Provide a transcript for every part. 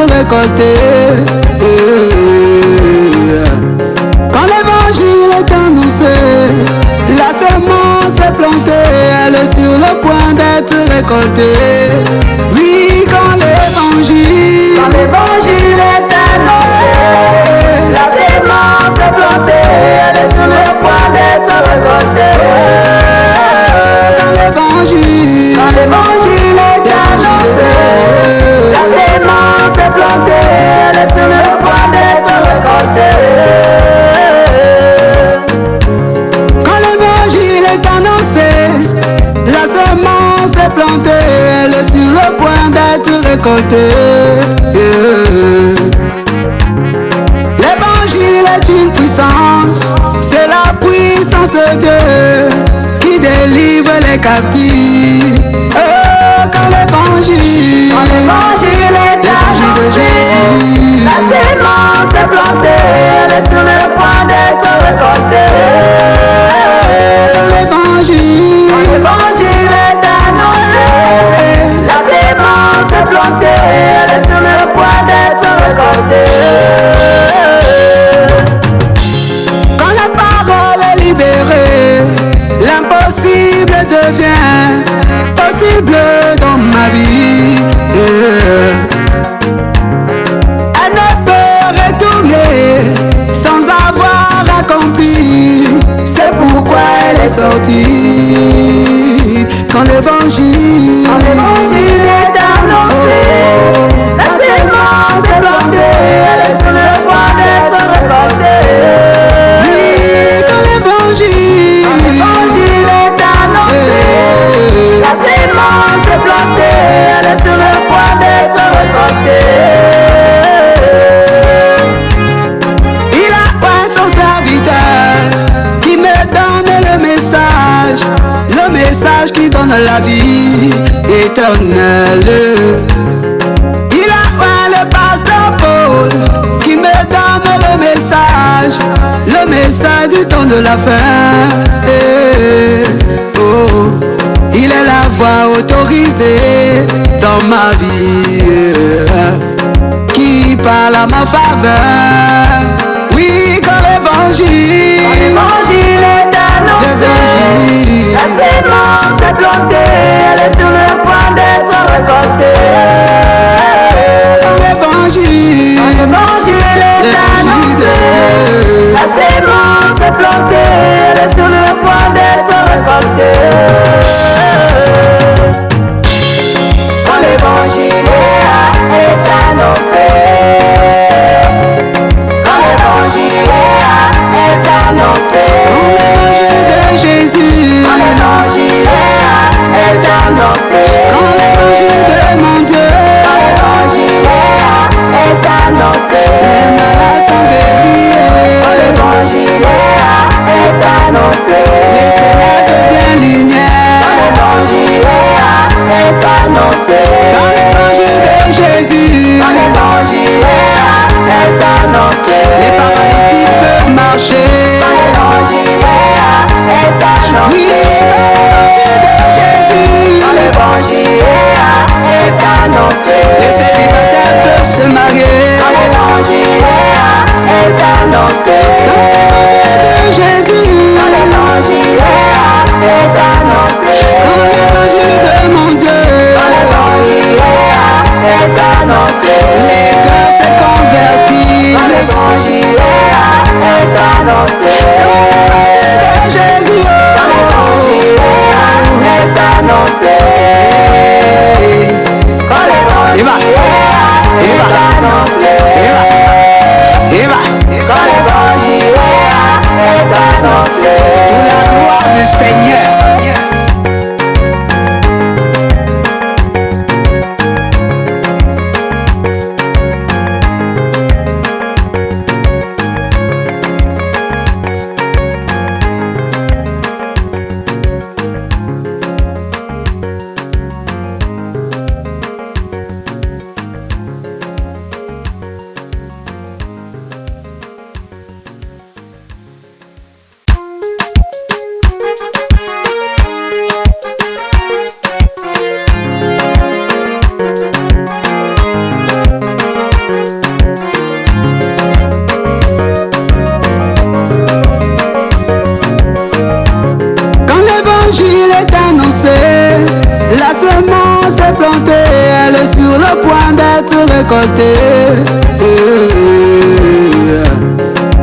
récolter. Quand l'évangile est annoncé, la semence est plantée, elle est sur le point d'être récoltée. Oui, quand l'évangile est annoncé, la semence est plantée, elle est sur le point d'être récoltée. Quand l'évangile est annoncé, la semence est plantée, elle est sur le point d'être récoltée. Quand l'évangile est annoncé, la semence est plantée, elle est sur le point d'être récoltée. L'évangile est une puissance, c'est la puissance de Dieu qui délivre les captifs. Quand l'évangile est annoncé, la semence est plantée, elle est sur le point d'être récoltée. Quand l'évangile est annoncé, la semence est plantée, elle est sur le point d'être récoltée. Quand la parole est libérée, l'impossible devient possible dans ma vie. Elle ne peut retourner sans avoir accompli. C'est pourquoi elle est sortie. Quand l'évangile est annoncé, la semence est plantée, elle est sur le point d'être récoltée. Oui, quand l'évangile est annoncé, la semence est plantée, elle est sur le point d'être récoltée. Il a un son serviteur qui me donne le message qui donne la vie éternelle. Il a un le pasteur Paul qui me donne le message du temps de la fin. Oh, il est la voix autorisée dans ma vie qui parle à ma faveur. Oui, quand l'évangile est annoncé, la semence est plantée, elle est sur le point d'être récoltée. Quand l'évangile est annoncé, la semence est plantée, elle est sur le point d'être récoltée. Quand l'évangile est annoncé, quand l'évangile est annoncé, l'évangile de Jésus, quand l'évangile est annoncé, quand l'évangile de mon Dieu, quand l'évangile est annoncé, les malades sont guéris. quand l'évangile est semence est plantée, elle est sur le point d'être récoltée.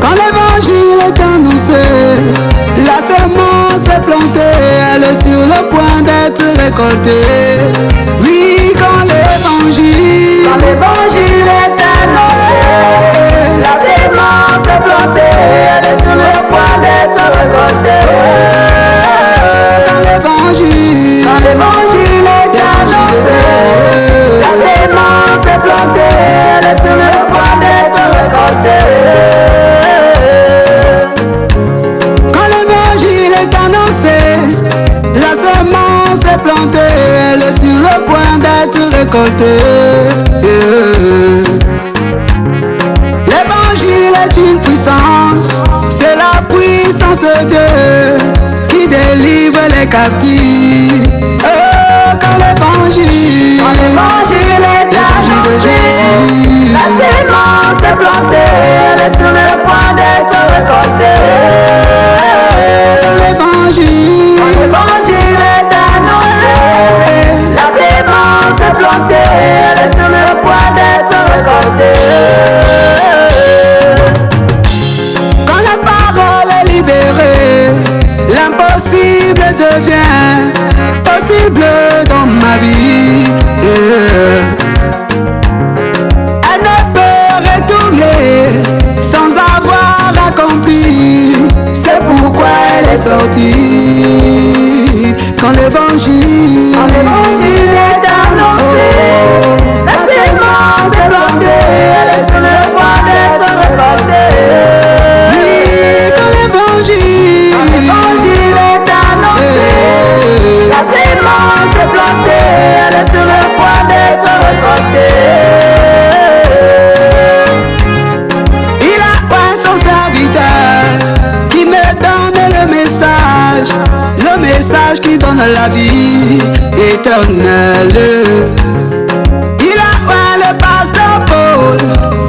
Quand l'évangile est annoncé, la semence est plantée, elle est sur le point d'être récoltée. Oui, quand l'évangile est annoncé, la semence est plantée, elle est sur le point d'être récoltée. Quand l'évangile est annoncé, la semence est plantée, elle est sur le point d'être récoltée. Quand l'évangile est annoncé, la semence est plantée, elle est sur le point d'être récoltée. L'évangile est une puissance, c'est la puissance de Dieu qui délivre les captifs. Quand l'évangile est annoncé, la semence est plantée, elle est sur le point d'être récoltée. Quand l'évangile est annoncé, la semence est plantée, elle est sur le point d'être récoltée. Quand la parole est libérée, l'impossible devient possible dans ma vie. Elle ne peut retourner sans avoir accompli. C'est pourquoi elle est sortie. Quand l'évangile est annoncé, la semence est plantée, elle est sur le point d'être récoltée. Oui, quand l'évangile est annoncé, la semence est plantée, elle est sur le point d'être récoltée. Il a un son serviteur qui me donne le message qui donne la vie éternelle. Il a un le pasteur Paul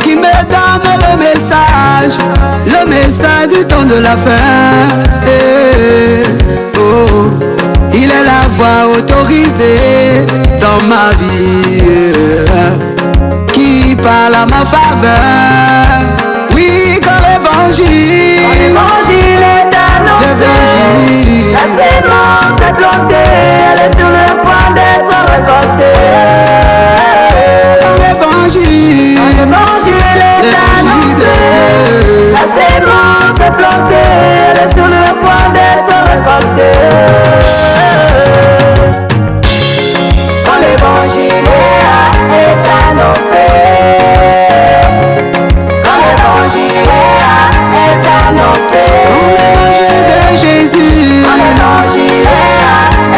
qui me donne le message du temps de la fin. Oh, il est la voix autorisée dans ma vie qui parle à ma faveur. Oui, quand l'évangile est annoncé, la semence est plantée, elle est sur le point d'être récoltée. Quand l'évangile est annoncé, la semence est plantée, elle est sur le point d'être récoltée. Quand l'évangile est annoncé, quand l'évangile est annoncé, l'évangile de Jésus, quand l'évangile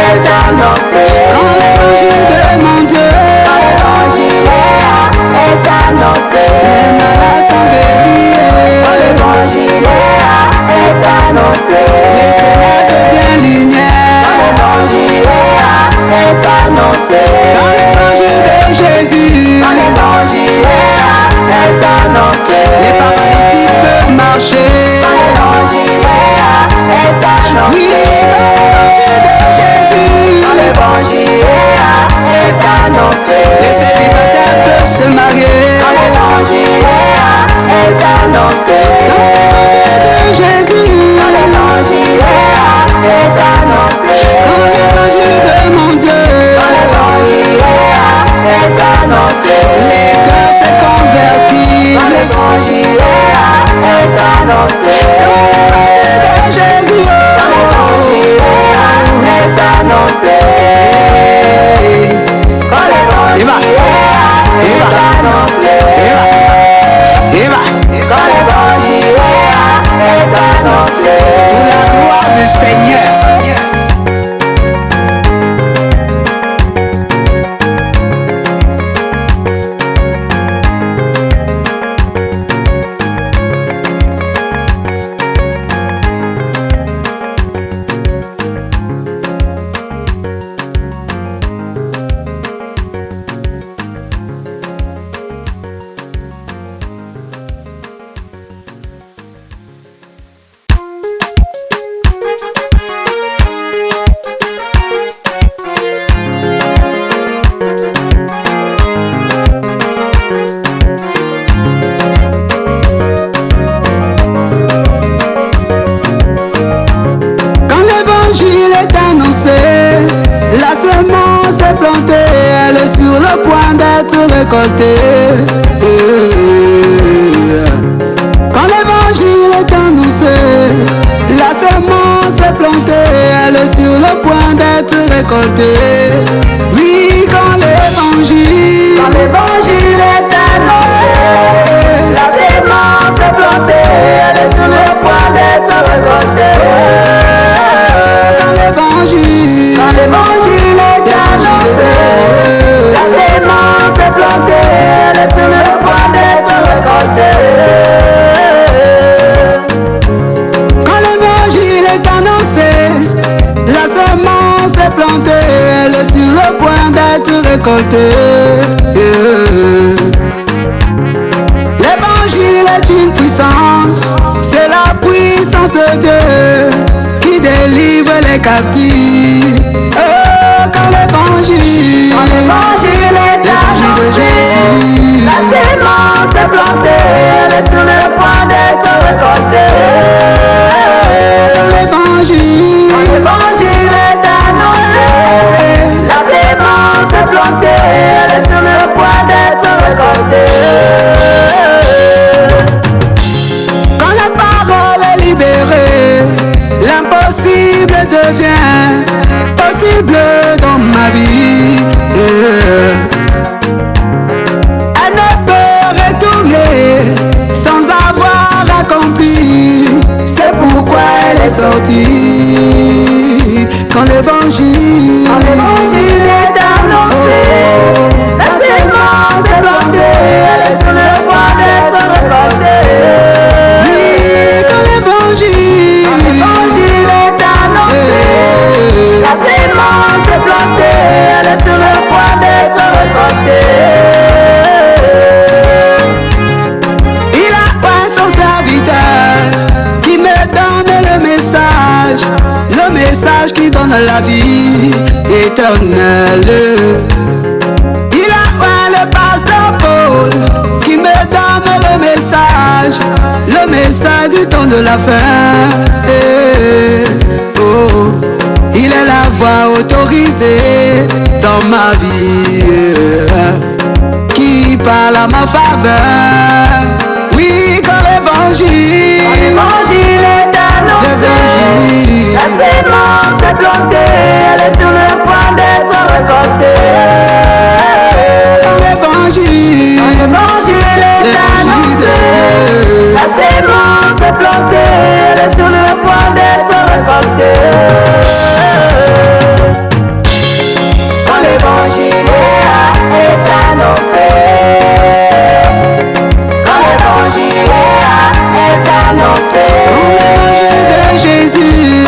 est annoncé, quand l'évangile de mon Dieu, quand l'évangile est annoncé, les malades sont guéris. quand l'évangile est annoncé, Les ténèbres deviennent lumière. quand l'évangile est annoncé, Quand l'évangile de Jésus, quand l'évangile est annoncé, les paralytiques peuvent marcher. quand l'évangile est annoncé, Oui, quand l'évangile de Jésus, quand l'évangile est annoncé, les célibataires peuvent se marier. quand l'évangile est annoncé, Quand l'évangile de Jésus, quand l'évangile est annoncé, quand l'évangile de mon Dieu, quand l'évangile est annoncé, les cœurs se convertissent. quand l'évangile est annoncé, Quand l'évangile de Jésus, quand l'évangile est annoncé, quand l'évangile est annoncé, quand l'évangile est annoncé, pour la gloire du Seigneur. l'évangile est annoncé, la semence est plantée, elle est sur le point d'être récoltée. Quand l'évangile est annoncé, la semence est plantée, elle est sur le point d'être récoltée. Oui, quand l'évangile est annoncé, la semence est plantée, elle est sur le point d'être récoltée. Quand l'évangile est annoncé, la semence est plantée, elle est sur le point d'être récoltée. Quand l'évangile est annoncé, la semence est plantée, elle est sur le point d'être récoltée. L'évangile est une puissance, c'est la puissance de Dieu qui délivre les captifs. Quand l'évangile est annoncé, la semence est plantée, elle est sur le point d'être récoltée. Quand l'évangile est annoncé, la semence est plantée, elle est sur le point d'être récoltée. Quand la parole est libérée, l'impossible devient possible dans ma vie. Elle ne peut retourner sans avoir accompli, c'est pourquoi elle est sortie. Quand l'évangile est annoncé, la semence est plantée, elle est sur le point d'être récoltée. Oui, quand l'évangile est annoncé, la semence est plantée, elle est sur le point d'être récoltée. Il a un son serviteur qui me donne le message qui donne la vie éternelle. Il a un le pasteur Paul qui me donne le message du temps de la fin. Oh, il est la voix autorisée dans ma vie qui parle à ma faveur. Oui, quand l'évangile est annoncé, la semence est plantée, elle est sur le point d'être récoltée. Quand l'évangile est annoncé, la semence est plantée, elle est sur le point d'être récoltée. Quand l'évangile est annoncé, quand l'évangile est annoncé, de Jésus,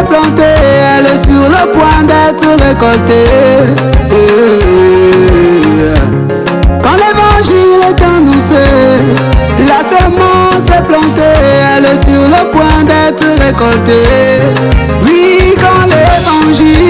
plantée, elle est sur le point d'être récoltée. Quand l'évangile est annoncé, la semence est plantée, elle est sur le point d'être récoltée. Oui, quand l'évangile